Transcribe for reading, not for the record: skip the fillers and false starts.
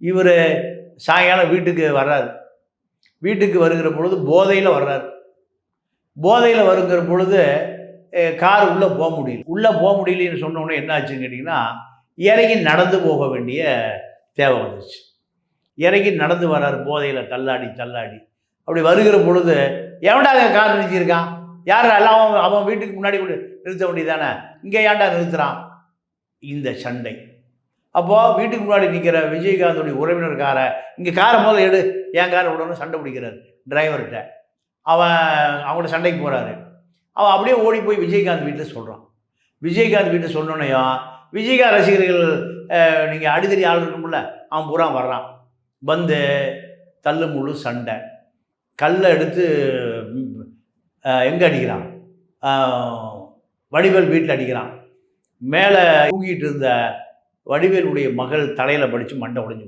இவர் சாயங்காலம் வீட்டுக்கு வர்றாரு. வீட்டுக்கு வருகிற பொழுது போதையில் வர்றாரு. போதையில் வருகிற பொழுது கார் உள்ளே போக முடியல. உள்ளே போக முடியலன்னு சொன்னோடனே என்ன ஆச்சுன்னு கேட்டிங்கன்னா, இறங்கி நடந்து போக வேண்டிய தேவை வந்துச்சு. இறங்கி நடந்து வர்றாரு போதையில் தள்ளாடி தள்ளாடி. அப்படி வருகிற பொழுது எவன்டா கார் நிறுத்தியிருக்கான்? யார் எல்லாம் அவன் வீட்டுக்கு முன்னாடி கூட நிறுத்த வேண்டியதானே, இங்கே ஏன்டா நிறுத்துகிறான்? இந்த சண்டை. அப்போது வீட்டுக்கு முன்னாடி நிற்கிற விஜயகாந்தோடைய உறவினர் காரை, இங்கே காரை முதல்ல எடு, என் காரை விடணும் சண்டை பிடிக்கிறாரு டிரைவர்கிட்ட. அவங்கள்ட்ட சண்டைக்கு போகிறாரு. அவன் அப்படியே ஓடி போய் விஜயகாந்த் வீட்டில் சொல்கிறான். விஜயகாந்த் வீட்டில் சொன்னோன்னையும் விஜயகாந்த் ரசிகர்கள் நீங்கள் அடிதடி ஆள் இருக்கும்ல, அவன் பூரா வர்றான். வந்து தள்ளு முள்ளு சண்டை. கல்லை எடுத்து எங்கே அடிக்கிறான்? வடிவேல் வீட்டில் அடிக்கிறான். மேலே தூங்கிட்டு இருந்த வடிவேலுடைய மகள் தலையில் படித்து மண்டை உடைஞ்சு